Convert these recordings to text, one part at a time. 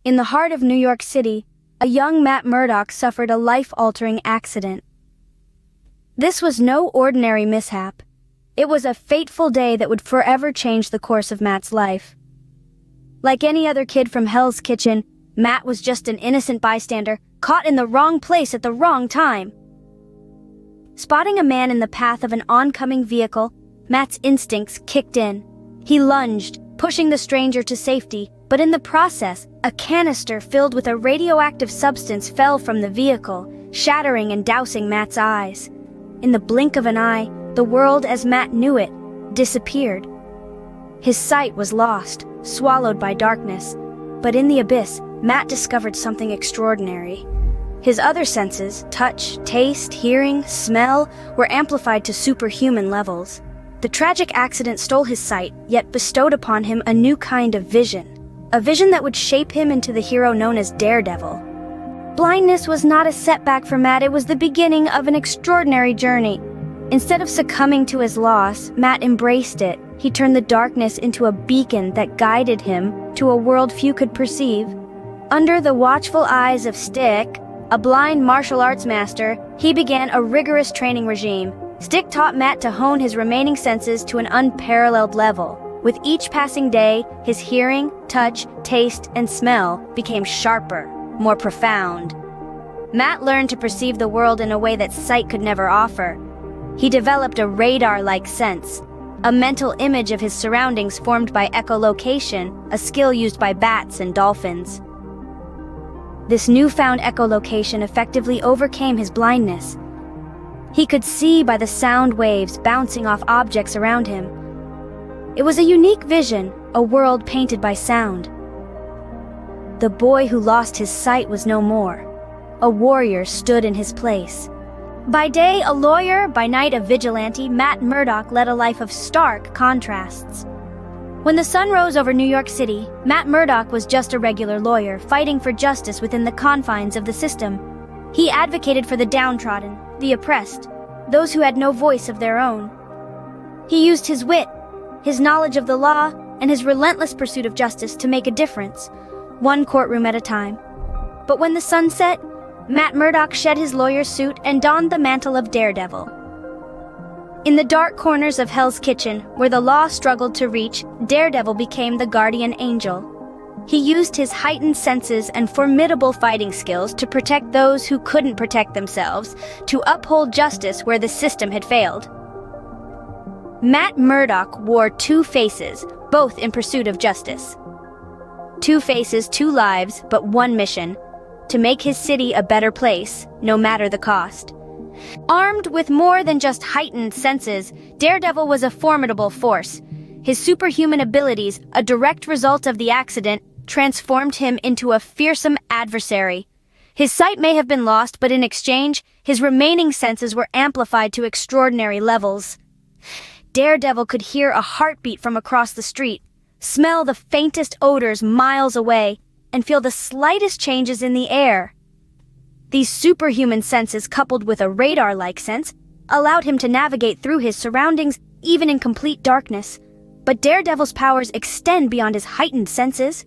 In the heart of New York City, a young Matt Murdock suffered a life-altering accident. This was no ordinary mishap. It was a fateful day that would forever change the course of Matt's life. Like any other kid from Hell's Kitchen, Matt was just an innocent bystander, caught in the wrong place at the wrong time. Spotting a man in the path of an oncoming vehicle, Matt's instincts kicked in. He lunged, pushing the stranger to safety, but in the process, a canister filled with a radioactive substance fell from the vehicle, shattering and dousing Matt's eyes. In the blink of an eye, the world as Matt knew it disappeared. His sight was lost, swallowed by darkness, but in the abyss, Matt discovered something extraordinary. His other senses, touch, taste, hearing, smell, were amplified to superhuman levels. The tragic accident stole his sight, yet bestowed upon him a new kind of vision. A vision that would shape him into the hero known as Daredevil. Blindness was not a setback for Matt, it was the beginning of an extraordinary journey. Instead of succumbing to his loss, Matt embraced it. He turned the darkness into a beacon that guided him to a world few could perceive. Under the watchful eyes of Stick, a blind martial arts master, he began a rigorous training regime. Stick taught Matt to hone his remaining senses to an unparalleled level. With each passing day, his hearing, touch, taste, and smell became sharper, more profound. Matt learned to perceive the world in a way that sight could never offer. He developed a radar-like sense, a mental image of his surroundings formed by echolocation, a skill used by bats and dolphins. This newfound echolocation effectively overcame his blindness. He could see by the sound waves bouncing off objects around him. It was a unique vision, a world painted by sound. The boy who lost his sight was no more. A warrior stood in his place. By day a lawyer, by night a vigilante, Matt Murdock led a life of stark contrasts. When the sun rose over New York City, Matt Murdock was just a regular lawyer, fighting for justice within the confines of the system. He advocated for the downtrodden, the oppressed, those who had no voice of their own. He used his wit, his knowledge of the law, and his relentless pursuit of justice to make a difference, one courtroom at a time. But when the sun set, Matt Murdock shed his lawyer's suit and donned the mantle of Daredevil. In the dark corners of Hell's Kitchen, where the law struggled to reach, Daredevil became the guardian angel. He used his heightened senses and formidable fighting skills to protect those who couldn't protect themselves, to uphold justice where the system had failed. Matt Murdock wore two faces, both in pursuit of justice. Two faces, two lives, but one mission: to make his city a better place, no matter the cost. Armed with more than just heightened senses, Daredevil was a formidable force. His superhuman abilities, a direct result of the accident, transformed him into a fearsome adversary. His sight may have been lost, but in exchange, his remaining senses were amplified to extraordinary levels. Daredevil could hear a heartbeat from across the street, smell the faintest odors miles away, and feel the slightest changes in the air. These superhuman senses, coupled with a radar-like sense, allowed him to navigate through his surroundings even in complete darkness. But Daredevil's powers extend beyond his heightened senses.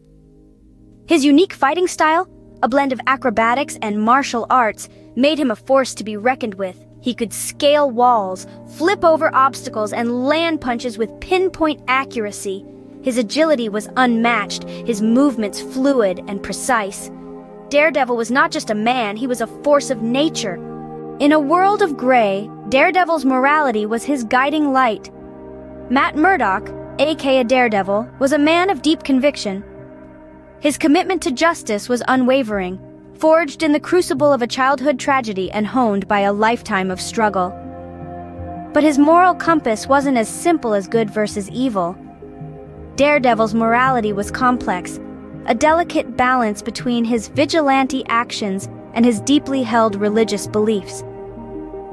His unique fighting style, a blend of acrobatics and martial arts, made him a force to be reckoned with. He could scale walls, flip over obstacles, and land punches with pinpoint accuracy. His agility was unmatched, his movements fluid and precise. Daredevil was not just a man, he was a force of nature. In a world of gray, Daredevil's morality was his guiding light. Matt Murdock, aka Daredevil, was a man of deep conviction. His commitment to justice was unwavering, forged in the crucible of a childhood tragedy and honed by a lifetime of struggle. But his moral compass wasn't as simple as good versus evil. Daredevil's morality was complex, a delicate balance between his vigilante actions and his deeply held religious beliefs.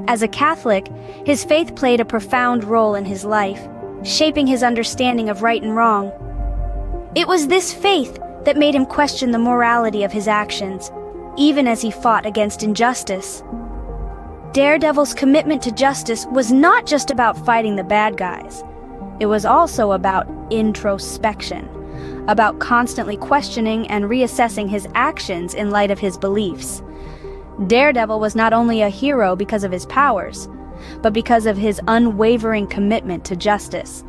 As a Catholic, his faith played a profound role in his life, shaping his understanding of right and wrong. It was this faith that made him question the morality of his actions, even as he fought against injustice. Daredevil's commitment to justice was not just about fighting the bad guys. It was also about introspection, about constantly questioning and reassessing his actions in light of his beliefs. Daredevil was not only a hero because of his powers, but because of his unwavering commitment to justice.